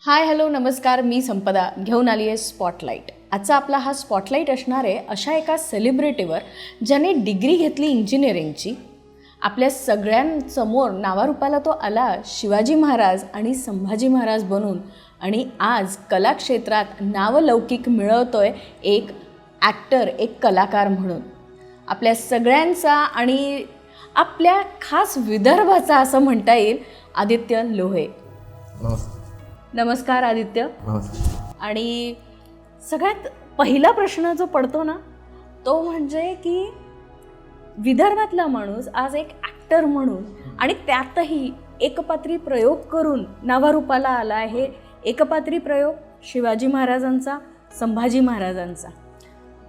Hi hello नमस्कार, मी संपदा घेऊन आली आहे स्पॉटलाईट. आजचा आपला हा स्पॉटलाईट असणार आहे अशा एका सेलिब्रिटीवर ज्याने डिग्री घेतली इंजिनिअरिंगची. आपल्या सगळ्यांसमोर नावारूपाला तो आला शिवाजी महाराज आणि संभाजी महाराज बनून, आणि आज कलाक्षेत्रात नावलौकिक मिळवतोय एक ॲक्टर, एक कलाकार म्हणून. आपल्या सगळ्यांचा आणि आपल्या खास विदर्भाचा असं म्हणता येईल आदित्य लोहे. नमस्कार आदित्य. आणि सगळ्यात पहिला प्रश्न जो पडतो ना तो म्हणजे की विदर्भातला माणूस आज एक ॲक्टर म्हणून आणि त्यातही एकपात्री प्रयोग करून नावारूपाला आला आहे. एकपात्री प्रयोग शिवाजी महाराजांचा, संभाजी महाराजांचा.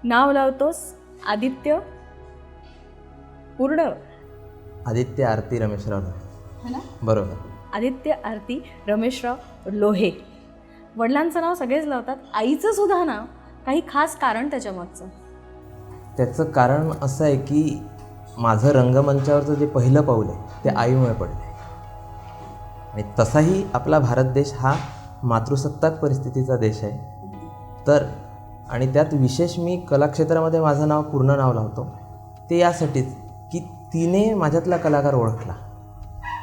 नाव लावतोस आदित्य, पूर्ण आदित्य आरती रमेशराव है ना? बरोबर. आदित्य आरती रमेशराव लोहे. वडिलांचं नाव सगळेच लावतात, आईचं सुद्धा नाव. काही खास कारण त्याच्यामागचं? त्याचं कारण असं आहे की माझं रंगमंचावरचं जे पहिलं पाऊल आहे ते आईमुळे पडलं आहे. आणि तसाही आपला भारत देश हा मातृसत्ताक परिस्थितीचा देश आहे. तर आणि त्यात विशेष मी कलाक्षेत्रामध्ये माझं नाव, पूर्ण नाव लावतो ते यासाठीच की तिने माझ्यातला कलाकार ओळखला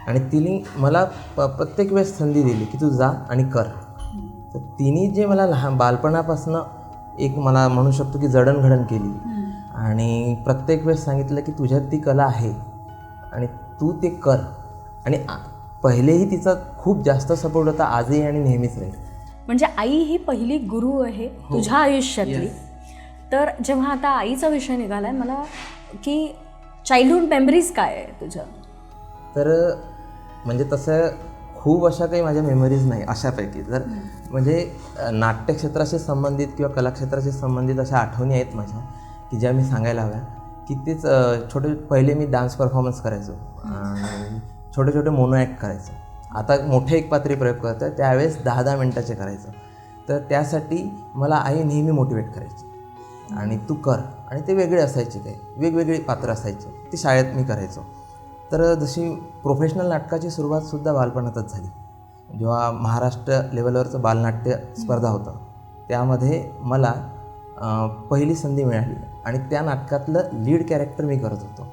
आणि तिने मला प्रत्येक वेळेस संधी दिली की तू जा आणि कर. तर तिने जे मला बालपणापासून एक मला म्हणू शकतो की जडणघडण केली आणि प्रत्येक वेळेस सांगितलं की तुझ्यात ती कला आहे आणि तू ते कर. आणि पहिलेही तिचा खूप जास्त सपोर्ट होता, आजही आणि नेहमीच राहील. म्हणजे आई ही पहिली गुरु आहे तुझ्या आयुष्यातली. तर जेव्हा आता आईचा विषय निघाला आहे, मला की चाइल्डहूड मेमरीज काय आहे तुझ्या? तर म्हणजे तसं खूप अशा काही माझ्या मेमरीज नाही अशापैकी. जर म्हणजे नाट्यक्षेत्राशी संबंधित किंवा कलाक्षेत्राशी संबंधित अशा आठवणी आहेत माझ्या की ज्या मी सांगायला हव्या. की तेच छोटे पहिले मी डान्स परफॉर्मन्स करायचो आणि छोटे छोटे मोनो ॲक्ट करायचो. आता मोठे एकपात्री प्रयोग करतो आहे, त्यावेळेस 10-10 मिनटाचे करायचो. तर त्यासाठी मला आई नेहमी मोटिवेट करायची आणि तू कर. आणि ते वेगळे असायचे, काही वेगवेगळी पात्र असायचे, ती शाळेत मी करायचो. तर जशी प्रोफेशनल नाटकाची सुरुवातसुद्धा बालपणातच झाली. जेव्हा महाराष्ट्र लेवलवरचं बालनाट्य स्पर्धा होतं त्यामध्ये मला पहिली संधी मिळाली आणि त्या नाटकातलं लीड कॅरेक्टर मी करत होतो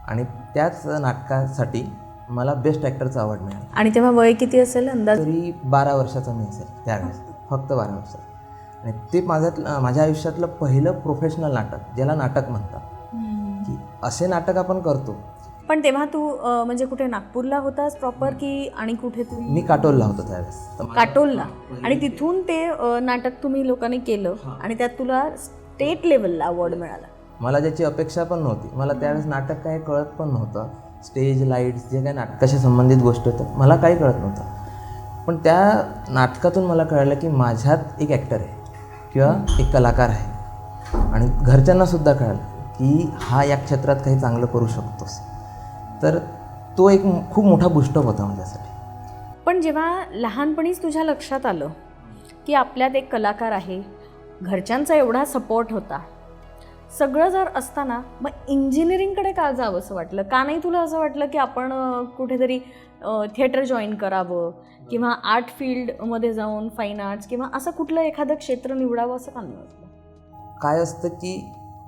आणि त्याच नाटकासाठी मला बेस्ट ॲक्टरचं अवॉर्ड मिळालं. आणि तेव्हा वय किती असेल अंदाज? तरी 12 वर्षाचा मी असेल त्यावेळेस, फक्त 12 वर्षाचा. आणि ते माझ्या आयुष्यातलं पहिलं प्रोफेशनल नाटक, ज्याला नाटक म्हणतात. की असे नाटक आपण करतो. पण तेव्हा तू म्हणजे कुठे नागपूरला होतास प्रॉपर की आणि कुठे तू? मी काटोलला होतो त्यावेळेस. काटोलला. आणि तिथून ते नाटक तुम्ही लोकांनी केलं आणि त्यात तुला स्टेट लेवलला अवॉर्ड मिळाला. मला ज्याची अपेक्षा पण नव्हती. मला त्यावेळेस नाटक काही कळत पण नव्हतं. स्टेज लाईट्स जे काही नाटकाशी संबंधित गोष्टी होत्या मला काही कळत नव्हतं. पण त्या नाटकातून मला कळलं की माझ्यात एक ॲक्टर आहे किंवा एक कलाकार आहे. आणि घरच्यांनासुद्धा कळलं की हा या क्षेत्रात काही चांगलं करू शकतोस. तर तो एक खूप मोठा बूस्टअप होता माझ्यासाठी. पण जेव्हा लहानपणीच तुझ्या लक्षात आलं की आपल्यात एक कलाकार आहे, घरच्यांचा एवढा सपोर्ट होता, सगळं जर असताना मग इंजिनिअरिंगकडे का जावं असं वाटलं? का नाही तुला असं वाटलं की आपण कुठेतरी थिएटर जॉईन करावं किंवा आर्ट फील्डमध्ये जाऊन फाईन आर्ट्स किंवा असं कुठलं एखादं क्षेत्र निवडावं, असं का नाही वाटलं? काय असतं की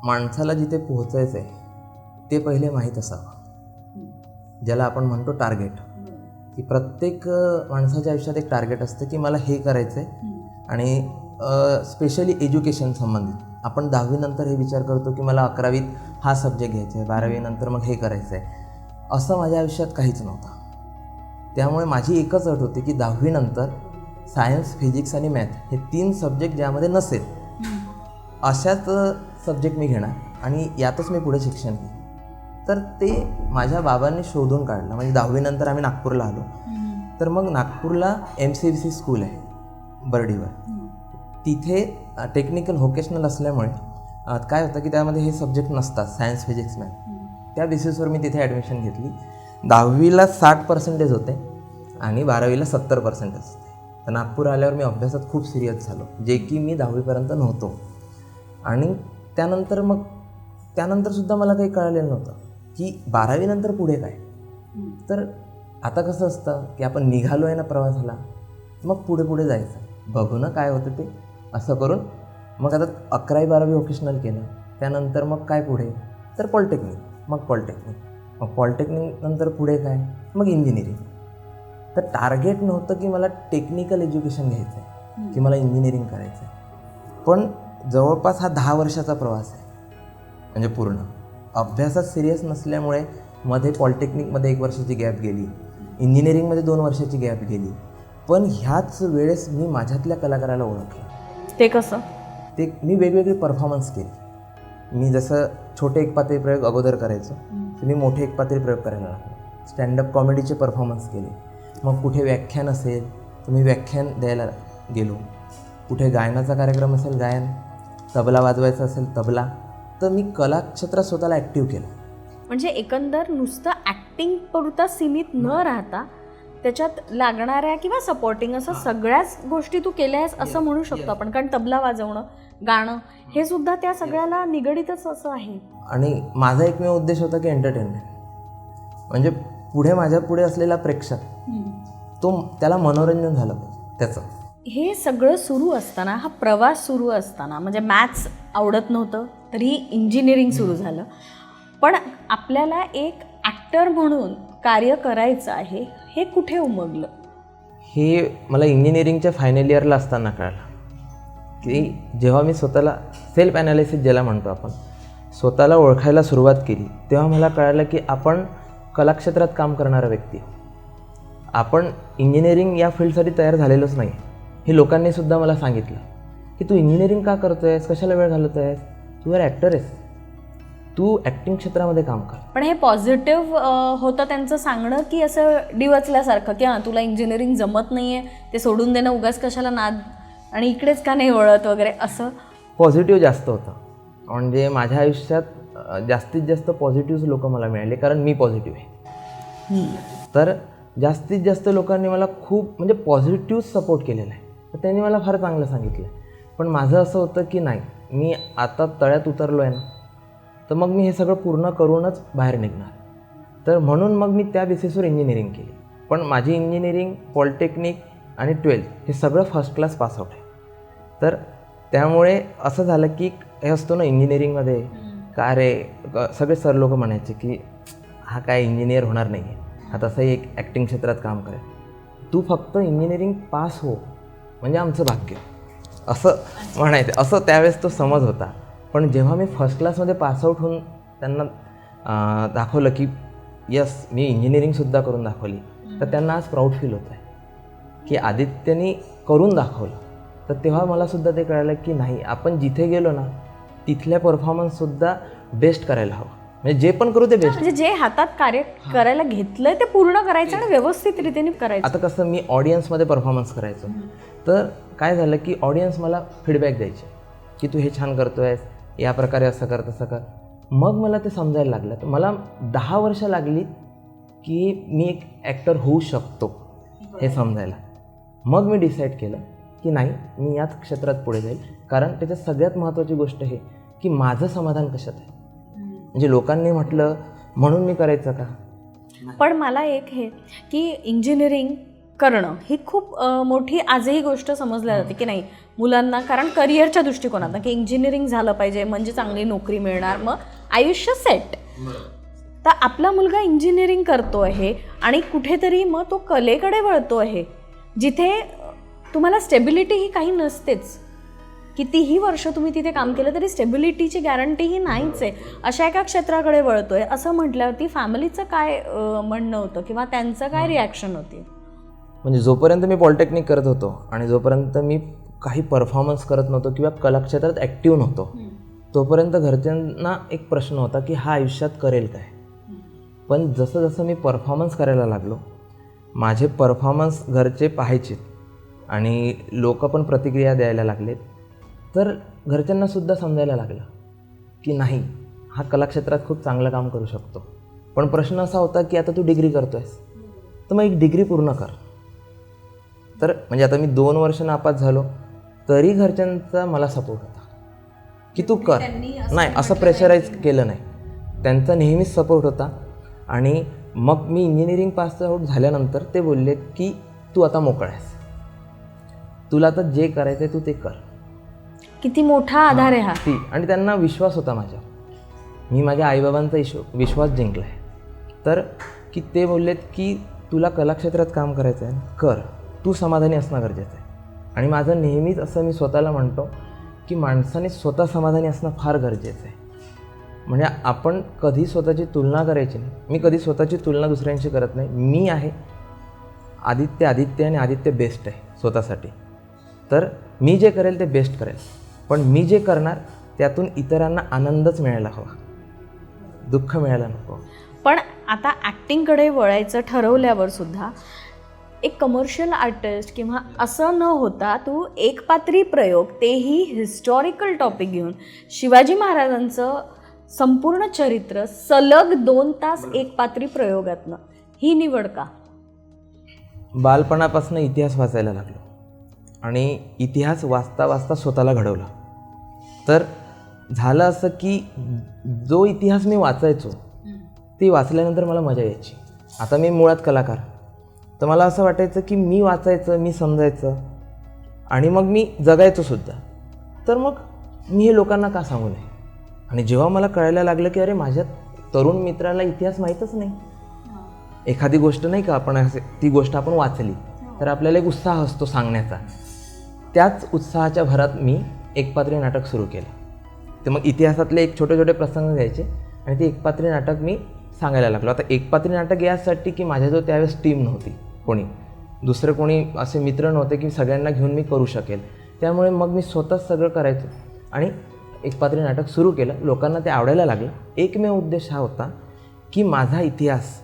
माणसाला जिथे पोहोचायचं आहे ते पहिले माहीत असावं, ज्याला आपण म्हणतो टार्गेट. की प्रत्येक माणसाच्या आयुष्यात एक टार्गेट असतं की मला हे करायचं आहे. आणि स्पेशली एज्युकेशन संबंधित आपण 10वी नंतर हे विचार करतो की मला 11वीत हा सब्जेक्ट घ्यायचा आहे, 12वी नंतर मग हे करायचं आहे. असं माझ्या आयुष्यात काहीच नव्हतं. त्यामुळे माझी एकच अट होती की 10वी नंतर सायन्स, फिजिक्स आणि मॅथ हे 3 सब्जेक्ट ज्यामध्ये नसेल अशाच सब्जेक्ट मी घेणार आणि यातच मी पुढे शिक्षण घेईन. तर ते माझ्या बाबांनी शोधून काढलं. म्हणजे 10वी नंतर आम्ही नागपूरला आलो. तर मग नागपूरला MCVC स्कूल आहे बर्डीवर. तिथे टेक्निकल व्होकेशनल असल्यामुळे काय होतं की त्यामध्ये हे सब्जेक्ट नसतात, सायन्स, फिजिक्स, मॅथ. त्या बेसिसवर मी तिथे ॲडमिशन घेतली. 10वीला 60% होते आणि 12वीला 70% होते. तर नागपूर आल्यावर मी अभ्यासात खूप सिरियस झालो, जे की मी 10वीपर्यंत नव्हतो. आणि त्यानंतरसुद्धा मला काही कळलेलं नव्हतं की 12वी नंतर पुढे काय. तर आता कसं असतं की आपण निघालो आहे ना प्रवासाला, मग पुढे पुढे जायचं, बघू ना काय होतं ते, असं करून मग आता 11वी-12वी व्होकेशनल केलं. त्यानंतर मग काय पुढे, तर पॉलिटेक्निक, मग पॉलिटेक्निक नंतर पुढे काय, मग इंजिनिअरिंग. तर टार्गेट नव्हतं की मला टेक्निकल एज्युकेशन घ्यायचं आहे, की मला इंजिनिअरिंग करायचं आहे. पण जवळपास हा 10 वर्षाचा प्रवास आहे. म्हणजे पूर्ण अभ्यासात सिरियस नसल्यामुळे मध्ये पॉलिटेक्निकमध्ये 1 वर्षाची गॅप गेली, इंजिनिअरिंगमध्ये 2 वर्षाची गॅप गेली. पण ह्याच वेळेस मी माझ्यातल्या कलाकाराला ओळखलं. ते कसं? ते मी वेगवेगळे परफॉर्मन्स केले. मी जसं छोटे एकपात्री प्रयोग अगोदर करायचो, तर मी मोठे एकपात्री प्रयोग करायला लागलो. स्टँडअप कॉमेडीचे परफॉर्मन्स केले. मग कुठे व्याख्यान असेल तर मी व्याख्यान द्यायला गेलो. कुठे गायनाचा कार्यक्रम असेल गायन, तबला वाजवायचा असेल तबला. तर मी कलाक्षेत्रात स्वतःला ॲक्टिव्ह केलं. म्हणजे एकंदर नुसतं ॲक्टिंग पुरता सीमित न राहता त्याच्यात लागणाऱ्या किंवा सपोर्टिंग असं सगळ्याच गोष्टी तू केल्या आहेस असं म्हणू शकतो आपण. कारण तबला वाजवणं, गाणं हे सुद्धा त्या सगळ्याला निगडीतच असं आहे. आणि माझा एकमेव उद्देश होता की एंटरटेनमेंट, म्हणजे पुढे माझ्या पुढे असलेला प्रेक्षक त्याला मनोरंजन झालं पाहिजे त्याचं. हे सगळं सुरू असताना, हा प्रवास सुरू असताना, म्हणजे मॅथ्स आवडत नव्हतं तरी इंजिनिअरिंग सुरू झालं. पण आपल्याला एक ॲक्टर म्हणून कार्य करायचं आहे हे कुठे उमगलं? हे मला इंजिनिअरिंगच्या फायनल इयरला असताना कळलं की जेव्हा मी स्वतःला सेल्फ ॲनालिसिस ज्याला म्हणतो आपण, स्वतःला ओळखायला सुरुवात केली, तेव्हा मला कळालं की आपण कलाक्षेत्रात काम करणारा व्यक्ती, आपण इंजिनिअरिंग या फील्डसाठी तयार झालेलोच नाही. हे लोकांनी सुद्धा मला सांगितलं की तू इंजिनिअरिंग का करतो आहेस, कशाला वेळ घालवत आहेस, तू यार ॲक्टर आहेस, तू ॲक्टिंग क्षेत्रामध्ये काम कर. पण हे पॉझिटिव्ह होतं त्यांचं सांगणं की असं डिवचल्यासारखं की हां तुला इंजिनिअरिंग जमत नाही आहे, ते सोडून देणं, उगाच कशाला नाद, आणि इकडेच का नाही वळत वगैरे असं? पॉझिटिव्ह जास्त होतं. म्हणजे माझ्या आयुष्यात जास्तीत जास्त पॉझिटिव्ह लोक मला मिळाले, कारण मी पॉझिटिव्ह आहे. तर जास्तीत जास्त लोकांनी मला खूप म्हणजे पॉझिटिव्ह सपोर्ट केलेला आहे. तर त्यांनी मला फार चांगलं सांगितलं. पण माझं असं होतं की नाही, मी आता तळ्यात उतरलो आहे ना, तर मग मी हे सगळं पूर्ण करूनच बाहेर निघणार. तर म्हणून मग मी त्या बेसिसवर इंजिनिअरिंग केली. पण माझी इंजिनिअरिंग, पॉलिटेक्निक आणि 12th हे सगळं फर्स्ट क्लास पासआउट आहे. तर त्यामुळे असं झालं की हे असतो ना इंजिनिअरिंगमध्ये, का रे सगळे सर लोक म्हणायचे की हा काय इंजिनियर होणार नाही आहे, हा तसंही एक ॲक्टिंग क्षेत्रात काम करेल, तू फक्त इंजिनिअरिंग पास हो म्हणजे आमचं भाग्य, असं म्हणायचं. असं त्यावेळेस तो समज होता. पण जेव्हा मी फर्स्ट क्लासमध्ये पासआउट होऊन त्यांना दाखवलं की यस मी इंजिनिअरिंगसुद्धा करून दाखवली, तर त्यांना आज प्राऊड फील होतं आहे की आदित्यनी करून दाखवलं. तर तेव्हा मलासुद्धा ते कळालं की नाही, आपण जिथे गेलो ना तिथल्या परफॉर्मन्ससुद्धा बेस्ट करायला हवं. म्हणजे जे पण करू ते बेस्ट. म्हणजे जे हातात कार्य करायला घेतलंय ते पूर्ण करायचं आणि व्यवस्थित रीतीने करायचं. आता कसं मी ऑडियन्समध्ये परफॉर्मन्स करायचो, तर काय झालं की ऑडियन्स मला फीडबॅक द्यायचे की तू हे छान करतो आहेस, या प्रकारे असं कर तसं कर. मग मला ते समजायला लागलं. तर मला 10 वर्ष लागली की मी एक ॲक्टर होऊ शकतो हे समजायला. मग मी डिसाईड केलं की नाही, मी याच क्षेत्रात पुढे जाईल. कारण त्याच्यात सगळ्यात महत्त्वाची गोष्ट हे की माझं समाधान कशात आहे. म्हणजे लोकांनी म्हटलं म्हणून मी करायचं का. पण मला एक हे की इंजिनिअरिंग करणं ही खूप मोठी आजही गोष्ट समजल्या जाते की नाही मुलांना, कारण करिअरच्या दृष्टिकोनातून की इंजिनिअरिंग झालं पाहिजे म्हणजे चांगली नोकरी मिळणार, मग आयुष्य सेट. तर आपला मुलगा इंजिनिअरिंग करतो आहे आणि कुठेतरी मग तो कलेकडे वळतो आहे जिथे तुम्हाला स्टेबिलिटी ही काही नसतेच. कितीही वर्ष तुम्ही तिथे काम केलं तरी स्टेबिलिटीची गॅरंटी ही नाहीच आहे. अशा एका क्षेत्राकडे वळतोय असं म्हटल्यावरती फॅमिलीचं काय म्हणणं होतं किंवा त्यांचं काय रिॲक्शन होती? म्हणजे जोपर्यंत मी पॉलिटेक्निक करत होतो आणि जोपर्यंत मी काही परफॉर्मन्स करत नव्हतो किंवा कलाक्षेत्रात ॲक्टिव्ह नव्हतो, तोपर्यंत घरच्यांना एक प्रश्न होता की हा आयुष्यात करेल काय. पण जसं जसं मी परफॉर्मन्स करायला लागलो, माझे परफॉर्मन्स घरचे पाहायचे आणि लोक पण प्रतिक्रिया द्यायला लागलेत, तर घरच्यांनासुद्धा समजायला लागलं की नाही, हा कलाक्षेत्रात खूप चांगलं काम करू शकतो. पण प्रश्न असा होता की आता तू डिग्री करतो आहेस, तर मग एक डिग्री पूर्ण कर. तर म्हणजे आता मी 2 वर्ष नापास झालो तरी घरच्यांचा मला सपोर्ट होता की तू कर. नाही, असं प्रेशराईज केलं नाही. त्यांचा नेहमीच सपोर्ट होता. आणि मग मी इंजिनिअरिंग पास आऊट झाल्यानंतर ते बोलले की तू आता मोकळा आहेस, तुला तर जे करायचं आहे तू ते कर. किती मोठा आधार आहे हा. आणि त्यांना विश्वास होता माझ्या. मी माझ्या आईबाबांचा विश्वास जिंकला आहे. तर की ते बोललेत की तुला कलाक्षेत्रात काम करायचं आहे कर, तू समाधानी असणं गरजेचं आहे. आणि माझं नेहमीच असं मी स्वतःला म्हणतो की माणसाने स्वतः समाधानी असणं फार गरजेचं आहे. म्हणजे आपण कधी स्वतःची तुलना करायची नाही. मी कधी स्वतःची तुलना दुसऱ्यांशी करत नाही. मी आहे आदित्य आणि आदित्य बेस्ट आहे स्वतःसाठी. तर मी जे करेल ते बेस्ट करेल, पण मी जे करणार त्यातून इतरांना आनंदच मिळायला हवा, दुःख मिळायला नको. पण आता ॲक्टिंगकडे वळायचं ठरवल्यावर सुद्धा एक कमर्शियल आर्टिस्ट किंवा असं न होता तू एकपात्री प्रयोग, तेही हिस्टॉरिकल टॉपिक घेऊन शिवाजी महाराजांचं संपूर्ण चरित्र सलग 2 तास एकपात्री प्रयोगातनं, ही निवड का? बालपणापासून इतिहास वाचायला लागलो आणि इतिहास वाचता वाचता स्वतःला घडवला. तर झालं असं की जो इतिहास मी वाचायचो ती वाचल्यानंतर मला मजा यायची. आता मी मुळात कलाकार, तर मला असं वाटायचं की मी वाचायचं, मी समजायचं आणि मग मी जगायचो सुद्धा. तर मग मी हे लोकांना का सांगू नये. आणि जेव्हा मला कळायला लागलं की अरे माझ्या तरुण मित्राला इतिहास माहीतच नाही, एखादी गोष्ट नाही का आपण ती गोष्ट आपण वाचली तर आपल्याला एक उत्साह असतो सांगण्याचा, त्याच उत्साहाच्या भरात मी एकपात्री नाटक सुरू केलं. तर मग इतिहासातले एक छोटे छोटे प्रसंग घ्यायचे आणि ते एकपात्री नाटक मी सांगायला लागलो. आता एकपात्री नाटक यासाठी की माझ्याजवळ त्यावेळेस टीम नव्हती, दुसरं कोणी असे मित्र नव्हते की सगळ्यांना घेऊन मी करू शकेल. त्यामुळे मग मी स्वतःच सगळं करायचो आणि एकपात्री नाटक सुरू केलं. लोकांना ते आवडायला लागलं. एकमेव उद्देश हा होता की माझा इतिहास,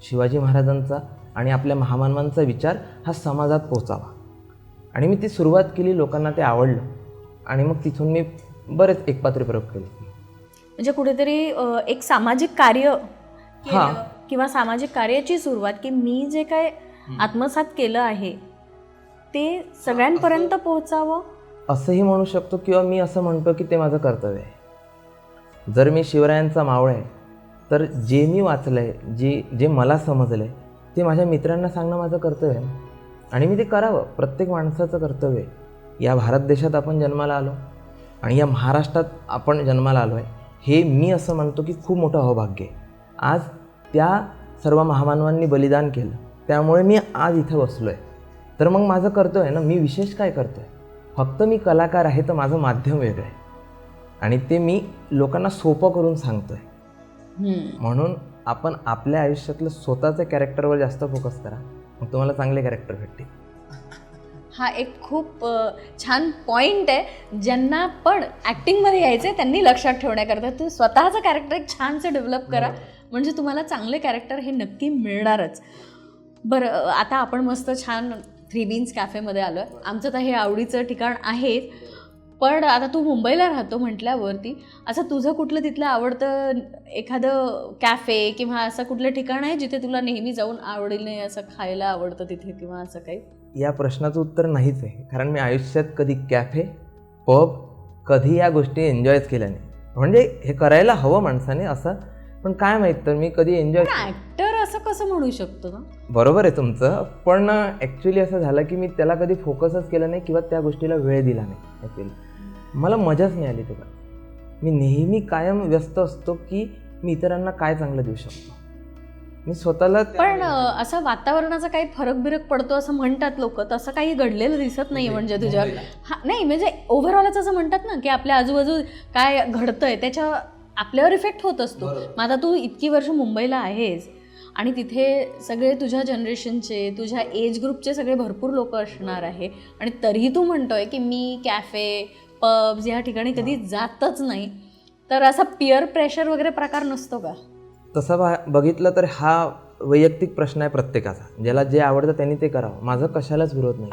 शिवाजी महाराजांचा आणि आपल्या महामानवांचा विचार हा समाजात पोचावा. आणि मी ती सुरुवात केली, लोकांना ते आवडलं आणि मग तिथून मी बरेच एकपात्री प्रयोग केले. म्हणजे कुठेतरी एक सामाजिक कार्य किंवा सामाजिक कार्याची सुरुवात, की मी जे काय आत्मसात केलं आहे ते सगळ्यांपर्यंत पोहोचावं असंही म्हणू शकतो, किंवा मी असं म्हणतो की ते माझं कर्तव्य आहे. जर मी शिवरायांचा मावळा आहे तर जे मी वाचलं आहे, जे मला समजलं आहे ते माझ्या मित्रांना सांगणं माझं कर्तव्य आहे आणि मी ते करावं. प्रत्येक माणसाचं कर्तव्य आहे. या भारत देशात आपण जन्माला आलो आणि या महाराष्ट्रात आपण जन्माला आलो आहे, हे मी असं म्हणतो की खूप मोठं अहोभाग्य आहे. आज त्या सर्व महामानवांनी बलिदान केलं, त्यामुळे मी आज इथं बसलो आहे. तर मग माझं कर्तव्य आहे ना, मी विशेष काय करतो आहे. फक्त मी कलाकार आहे तर माझं माध्यम वेगळं आहे आणि ते मी लोकांना सोपं करून सांगतो आहे. म्हणून आपण आपल्या आयुष्यातलं स्वतःच्या कॅरेक्टरवर जास्त फोकस करा, मग तुम्हाला चांगले कॅरेक्टर भेटतील. हा एक खूप छान पॉईंट आहे. ज्यांना पण ॲक्टिंगमध्ये यायचं आहे त्यांनी लक्षात ठेवण्याकरता तुम्ही स्वतःचं कॅरेक्टर एक छानसं डेव्हलप करा, म्हणजे तुम्हाला चांगले कॅरेक्टर हे नक्की मिळणारच. बरं, आता आपण मस्त छान 3 बीन्स कॅफेमध्ये आलो आहे. आमचं तर हे आवडीचं ठिकाण आहे, पण आता तू मुंबईला राहतो म्हटल्यावरती असं तुझं कुठलं तिथलं आवडतं एखादं कॅफे किंवा असं कुठलं ठिकाण आहे जिथे तुला नेहमी जाऊन आवडीने असं खायला आवडतं तिथे, किंवा असं काही? या प्रश्नाचं उत्तर नाहीच आहे, कारण मी आयुष्यात कधी कॅफे, पब, कधी या गोष्टी एन्जॉयच केल्या नाही. म्हणजे हे करायला हवं माणसाने असं, पण काय माहीत, तर मी कधी एन्जॉय. ॲक्टर असं कसं म्हणू शकतो ना? बरोबर आहे तुमचं, पण ॲक्च्युली असं झालं की मी त्याला कधी फोकसच केलं नाही किंवा त्या गोष्टीला वेळ दिला नाही. ॲक्च्युली मला मजाच नाही आली तेव्हा. मी नेहमी कायम व्यस्त असतो की मी इतरांना काय चांगलं देऊ शकतो. मी स्वतःला. पण असं वातावरणाचा काही फरक बिरक पडतो असं म्हणतात लोक, तसं काही घडलेलं दिसत नाही म्हणजे तुझ्या. नाही म्हणजे ओव्हरऑलच असं म्हणतात ना की आपल्या आजूबाजू काय घडतंय त्याच्या आपल्यावर इफेक्ट होत असतो. मग आता तू इतकी वर्ष मुंबईला आहेस आणि तिथे सगळे तुझ्या जनरेशनचे, तुझ्या एज ग्रुपचे सगळे भरपूर लोक असणार आहे, आणि तरीही तू म्हणतोय की मी कॅफे, पब्स या ठिकाणी कधी जातच नाही, तर असा पिअर प्रेशर वगैरे प्रकार नसतो का? तसं बघितलं तर हा वैयक्तिक प्रश्न आहे प्रत्येकाचा. ज्याला जे आवडतं त्यांनी ते करावं. माझं कशालाच विरोध नाही.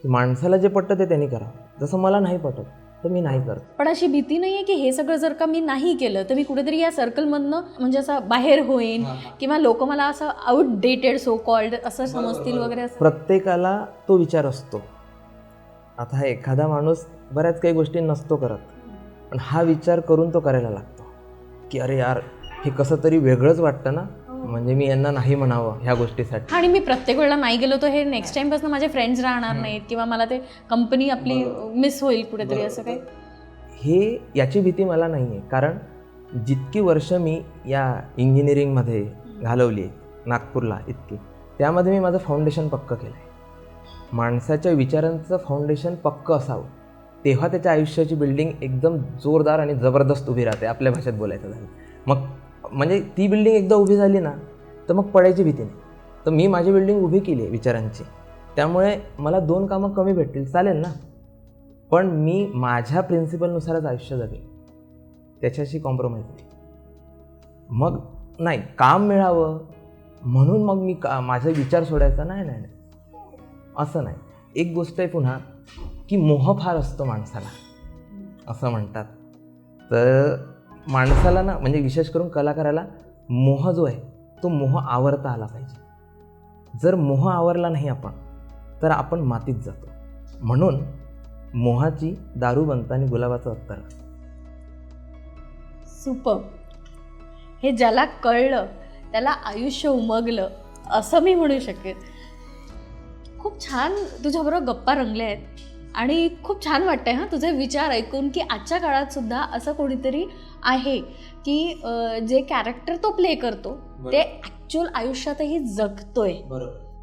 माणसाला जे पटतं ते त्यांनी करावं. जसं मला नाही पटत तर मी नाही करत. पण अशी भीती नाही आहे की हे सगळं जर का मी नाही केलं तर मी कुठेतरी या सर्कलमधनं म्हणजे असं बाहेर होईन किंवा लोक मला असं आउटडेटेड सो कॉल्ड असं समजतील वगैरे? प्रत्येकाला तो विचार असतो. आता एखादा माणूस बऱ्याच काही गोष्टी नसतो करत, पण हा विचार करून तो करायला लागतो की अरे यार हे कसं तरी वेगळंच वाटतं ना, म्हणजे मी यांना नाही म्हणावं ह्या गोष्टीसाठी. आणि मी प्रत्येक वेळेला नाही गेलो तर हे नेक्स्ट टाइमपासून माझे फ्रेंड्स राहणार नाहीत किंवा मला ते कंपनी आपली मिस होईल कुठेतरी, असं काही. हे याची भीती मला नाही आहे, कारण जितकी वर्ष मी या इंजिनिअरिंगमध्ये घालवली आहे नागपूरला इतकी, त्यामध्ये मी माझं फाउंडेशन पक्कं केलं आहे. माणसाच्या विचारांचं फाउंडेशन पक्कं असावं, तेव्हा त्याच्या आयुष्याची बिल्डिंग एकदम जोरदार आणि जबरदस्त उभी राहते, आपल्या भाषेत बोलायचं झालं. मग म्हणजे ती बिल्डिंग एकदा उभी झाली ना तर मग पडायची भीती नाही. तर मी माझी बिल्डिंग उभी केली आहे विचारांची, त्यामुळे मला 2 कामं कमी भेटतील चालेल ना, पण मी माझ्या प्रिन्सिपलनुसारच आयुष्य जगेल, त्याच्याशी कॉम्प्रोमाइज नाही. मग नाही काम मिळावं म्हणून मग मी माझा विचार सोडायचा नाही, नाही नाही असं नाही. एक गोष्ट आहे पुन्हा की मोह फार असतो माणसाला असं म्हणतात. तर माणसाला ना, म्हणजे विशेष करून कलाकाराला मोह जो आहे तो मोह आवरता आला पाहिजे. जर मोह आवरला नाही आपण तर आपण मातीत जातो. म्हणून मोहाची दारू बनतं आणि गुलाबाचं अत्तर. सुपर. हे ज्याला कळलं त्याला आयुष्य उमगलं असं मी म्हणू शकेन. खूप छान तुझ्याबरोबर गप्पा रंगल्या आहेत आणि खूप छान वाटतंय हां तुझे विचार ऐकून, की आजच्या काळात सुद्धा असं कोणीतरी आहे की जे कॅरेक्टर तो प्ले करतो ते ॲक्च्युअल आयुष्यातही जगतोय,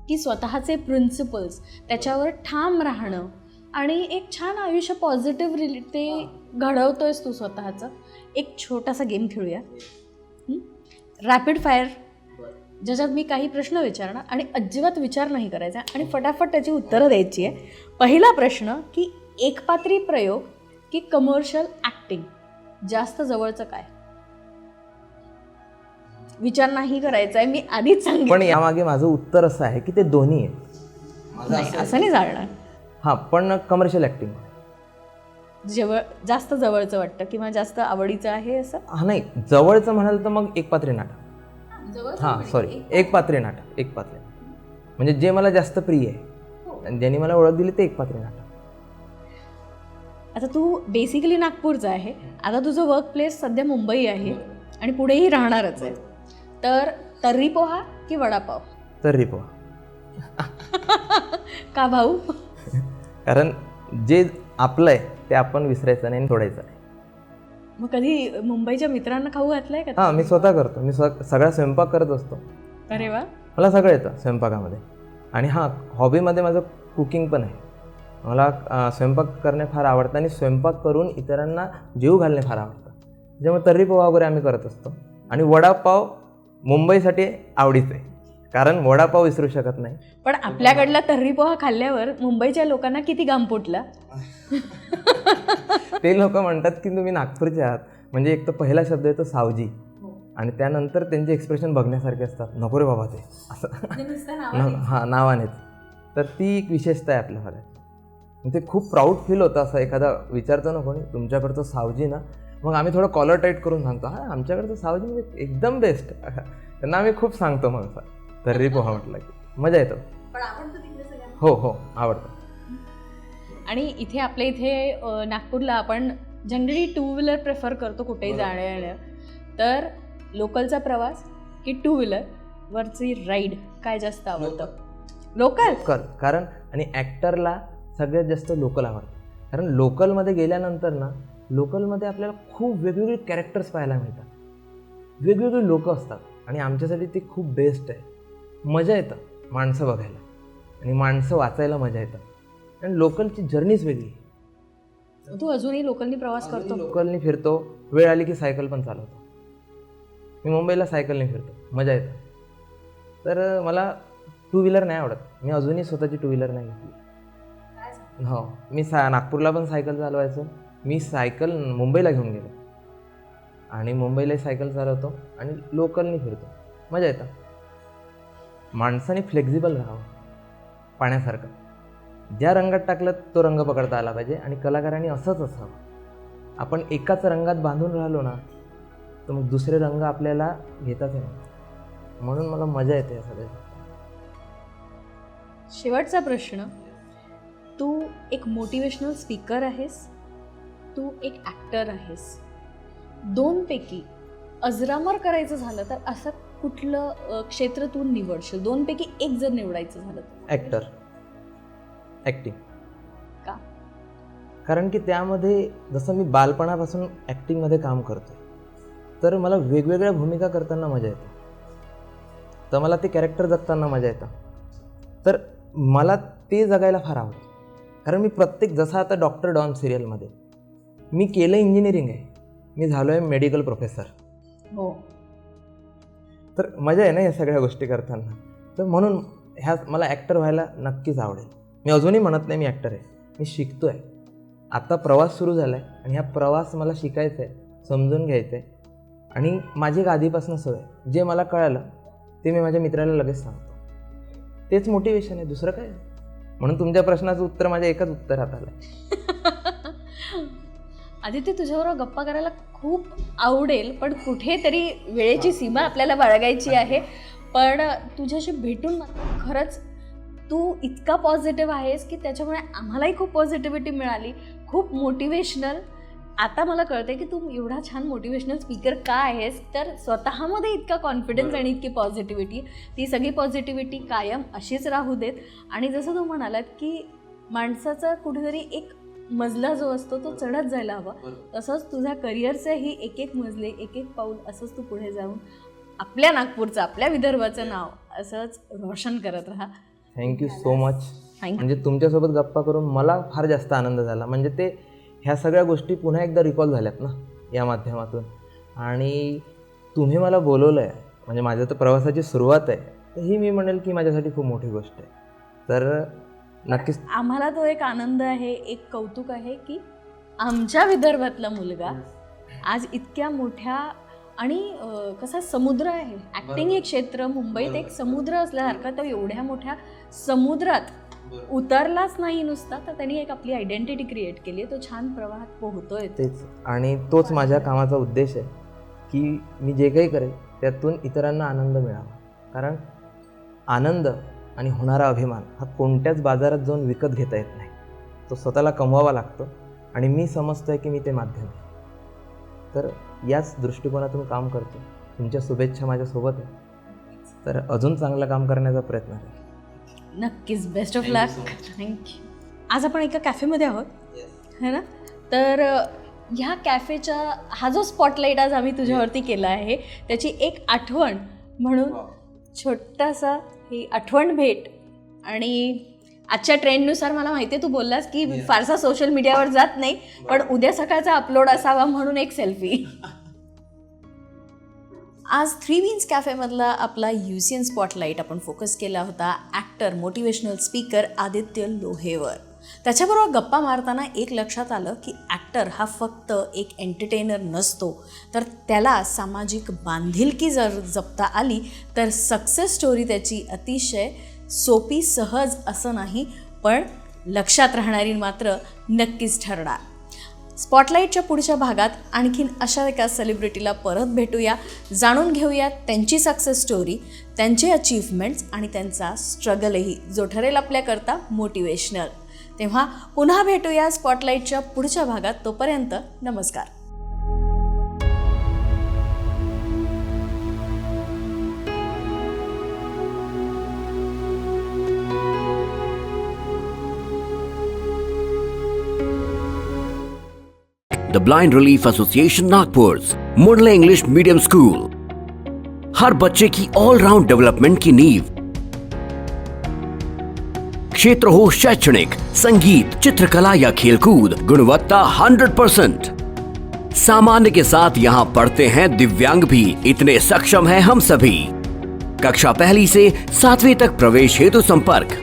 की स्वतःचे प्रिन्सिपल्स त्याच्यावर ठाम राहणं आणि एक छान आयुष्य पॉझिटिव्ह ते घडवतोयस तू स्वतःचं. एक छोटासा गेम खेळूया, रॅपिड फायर, ज्याच्यात मी काही प्रश्न विचारणार आणि अजिबात विचार नाही करायचा आणि फटाफट त्याची उत्तरं द्यायची आहे. पहिला प्रश्न की एकपात्री प्रयोग की कमर्शियल ॲक्टिंग, जास्त जवळचं काय? विचार नाही करायचा आहे, मी आधीच सांगितलं. पण यामागे माझं उत्तर असं आहे की ते दोन्ही आहे. नाही असं नाही चालणार. हां, पण कमर्शियल ॲक्टिंग जास्त जवळचं वाटतं किंवा जास्त आवडीचं आहे असं? हां, नाही जवळचं म्हणाल तर मग एक पात्री नाटक. हां सॉरी, एक पात्री नाटक. एक पात्री म्हणजे जे मला जास्त प्रिय आहे आणि ज्यांनी मला ओळख दिली ते एक पात्री नाटक. आता तू बेसिकली नागपूरचा आहे, आता तुझं वर्क प्लेस सध्या मुंबई आहे आणि पुढेही राहणारच आहे, तर तर्री पोहा की वडापाव? तर्री पोहा. का भाऊ? कारण जे आपलं आहे ते आपण विसरायचं नाही आणि सोडायचं नाही. मग कधी मुंबईच्या मित्रांना खाऊ घातलंय का? हां, मी स्वतः करतो. मी सगळा स्वयंपाक करत असतो. अरे वा. मला सगळं येतं स्वयंपाकामध्ये. आणि हां, हॉबीमध्ये माझं कुकिंग पण आहे. मला स्वयंपाक करणे फार आवडतं आणि स्वयंपाक करून इतरांना जेवू घालणे फार आवडतं. त्याच्यामुळे तर्री पोहा वगैरे आम्ही करत असतो. आणि वडापाव मुंबईसाठी आवडीचं आहे, कारण वडापाव विसरू शकत नाही. पण आपल्याकडला तर्री पोहा खाल्ल्यावर मुंबईच्या लोकांना किती घाम फुटला. ते लोक म्हणतात की तुम्ही नागपूरचे आहात, म्हणजे एक तर पहिला शब्द येतो सावजी आणि त्यानंतर त्यांचे एक्सप्रेशन बघण्यासारखे असतात. नको रे बाबा ते असं हां नावानेच. तर ती एक विशेषता आहे आपल्या भागात. ते खूप प्राऊड फील होतं. असं एखादा विचारतो ना कोणी तुमच्याकडचं सावजी ना, मग आम्ही थोडं कॉलर टाईट करून सांगतो हां आमच्याकडचं सावजी म्हणजे एकदम बेस्ट. त्यांना आम्ही खूप सांगतो मग तर्री पोहा म्हटलं की मजा येतो. हो हो आवडतं. आणि इथे आपल्या इथे नागपूरला आपण जनरली 2 व्हीलर प्रेफर करतो कुठेही जाण्या, तर लोकलचा प्रवास की 2 व्हीलरवरची राईड काय जास्त आवडतं? लोकल. कारण आणि ॲक्टरला सगळ्यात जास्त लोकल आवडतं. कारण लोकलमध्ये गेल्यानंतर ना, लोकलमध्ये आपल्याला खूप वेगवेगळे कॅरेक्टर्स पाहायला मिळतात, वेगवेगळे लोक असतात आणि आमच्यासाठी ते खूप बेस्ट आहे. मजा येतं माणसं बघायला आणि माणसं वाचायला मजा येतं. आणि लोकलची जर्नीच वेगळी. तू अजूनही लोकलनी प्रवास करतो? लोकलनी फिरतो, वेळ आली की सायकल पण चालवतो. मी मुंबईला सायकलने फिरतो, मजा येतं. तर मला 2 व्हीलर नाही आवडत. मी अजूनही स्वतःची 2 व्हीलर नाही घेतली. हो, मी नागपूरला पण सायकल चालवायचो. मी सायकल मुंबईला घेऊन गेलो आणि मुंबईलाही सायकल चालवतो आणि लोकलनी फिरतो, मजा येतं. माणसाने फ्लेक्झिबल राहावं, पाण्यासारखं. ज्या रंगात टाकलं तो रंग पकडता आला पाहिजे आणि कलाकारांनी असंच असावं. आपण एकाच रंगात बांधून राहिलो ना तर मग दुसरे रंग आपल्याला घेताच नाही. म्हणून मला मजा येते या सगळ्या. शेवटचा प्रश्न, तू एक मोटिवेशनल स्पीकर आहेस, तू एक ॲक्टर आहेस, 2 पैकी अजरामर करायचं झालं तर असं कुठलं क्षेत्र तू निवडशील? 2 पैकी एक जर निवडायचं झालं तर? Actor, acting. का? कारण की त्यामध्ये जसं मी बालपणापासून ॲक्टिंगमध्ये काम करतो, तर मला वेगवेगळ्या भूमिका करताना मजा येते, तर मला ते कॅरेक्टर जगताना मजा येतं, तर मला ते जगायला फार आवडतं. कारण मी प्रत्येक, जसं आता डॉक्टर डॉन सिरियलमध्ये मी केलं इंजिनिअरिंग आहे, मी झालो आहे मेडिकल प्रोफेसर. हो. तर मजा आहे ना या सगळ्या गोष्टी करताना. तर म्हणून मला ॲक्टर व्हायला नक्कीच आवडेल. मी अजूनही म्हणत नाही मी ॲक्टर आहे, मी शिकतो आहे. आता प्रवास सुरू झाला आहे आणि हा प्रवास मला शिकायचा आहे, समजून घ्यायचं आहे. आणि माझी एक आधीपासून सवय आहे, जे मला कळालं ते मी माझ्या मित्राला लगेच सांगतो. तेच मोटिवेशन आहे, दुसरं काय. म्हणून तुमच्या प्रश्नाचं उत्तर माझ्या एकच उत्तरात आलं. आदित्य, तुझ्याबरोबर गप्पा करायला खूप आवडेल, पण कुठेतरी वेळेची सीमा आपल्याला बाळगायची आहे. पण तुझ्याशी भेटून खरंच तू इतका पॉझिटिव्ह आहेस की त्याच्यामुळे आम्हालाही खूप पॉझिटिव्हिटी मिळाली, खूप मोटिवेशनल. आता मला कळतंय की तू एवढा छान मोटिवेशनल स्पीकर का आहेस, तर स्वतःमध्ये इतका कॉन्फिडन्स आणि इतकी पॉझिटिव्हिटी, ती सगळी पॉझिटिव्हिटी कायम अशीच राहू देत. आणि जसं तू म्हणालात की माणसाचा कुठेतरी एक मजला जो असतो तो चढत जायला हवा, तसंच तुझ्या करिअरचंही एक एक मजले, एक एक पाऊल असंच तू पुढे जाऊन आपल्या नागपूरचं, आपल्या विदर्भाचं नाव असंच रोशन करत राहा. Thank you so much. म्हणजे तुमच्यासोबत गप्पा करून मला फार जास्त आनंद झाला. म्हणजे ते ह्या सगळ्या गोष्टी पुन्हा एकदा रिकॉल झाल्यात ना या माध्यमातून. आणि तुम्ही मला बोलवलं आहे, म्हणजे माझ्या तर प्रवासाची सुरुवात आहे, तर ही मी म्हणेल की माझ्यासाठी खूप मोठी गोष्ट आहे. तर नक्कीच आम्हाला तो एक आनंद आहे, एक कौतुक आहे की आमच्या विदर्भातला मुलगा आज इतक्या मोठ्या, आणि कसा समुद्र आहे ॲक्टिंग हे क्षेत्र, मुंबईत एक समुद्र असल्यासारखं, तर एवढ्या मोठ्या समुद्रात उतरलाच नाही नुसता, तर त्यांनी एक आपली आयडेंटिटी क्रिएट केली आहे. तो छान प्रवाहात पोहतोय. तेच, आणि तोच माझ्या कामाचा उद्देश आहे की मी जे काही करेल त्यातून इतरांना आनंद मिळावा. कारण आनंद आणि होणारा अभिमान हा कोणत्याच बाजारात जाऊन विकत घेता येत नाही, तो स्वतःला कमवावा लागतो. आणि मी समजतो आहे की मी ते माध्यम आहे. तर याच दृष्टिकोनातून काम करतो. तुमच्या शुभेच्छा माझ्यासोबत आहे, तर अजून चांगलं काम करण्याचा प्रयत्न आहे. नक्कीच. Best of luck. थँक्यू. आज आपण एका कॅफेमध्ये आहोत, है ना? तर ह्या कॅफेच्या हा जो स्पॉटलाईट आज आम्ही तुझ्यावरती केला आहे, त्याची एक आठवण म्हणून छोटासा ही आठवण भेट. आणि आजच्या ट्रेंडनुसार मला माहिती आहे तू बोललास की फारसा सोशल मीडियावर जात नाही, पण उद्या सकाळचा अपलोड असावा म्हणून एक सेल्फी. आज 3 Beans कॅफेमधला आपला UCN स्पॉटलाईट आपण फोकस केला होता ॲक्टर, मोटिवेशनल स्पीकर आदित्य लोहेवर. त्याच्याबरोबर गप्पा मारताना एक लक्षात आलं की ॲक्टर हा फक्त एक एंटरटेनर नसतो, तर त्याला सामाजिक बांधिलकी जर जपता आली तर सक्सेस स्टोरी त्याची अतिशय सोपी, सहज असं नाही, पण लक्षात राहणारी मात्र नक्कीच ठरणार. स्पॉटलाईटच्या पुढच्या भागात आणखीन अशा एका सेलिब्रिटीला परत भेटूया, जाणून घेऊया त्यांची सक्सेस स्टोरी, त्यांचे अचीव्हमेंट्स आणि त्यांचा स्ट्रगलही, जो ठरेल आपल्याकरता मोटिवेशनल. तेव्हा पुन्हा भेटूया स्पॉटलाईटच्या पुढच्या भागात. तोपर्यंत नमस्कार. The Blind Relief Association Nagpur Murle English medium school, हर बच्चे की ऑलराउंड डेवलपमेंट की नींव. क्षेत्र हो शैक्षणिक, संगीत, चित्रकला या खेलकूद, गुणवत्ता 100%. सामान्य के साथ यहाँ पढ़ते हैं दिव्यांग भी, इतने सक्षम हैं हम सभी. कक्षा 1 से 7वीं तक प्रवेश हेतु संपर्क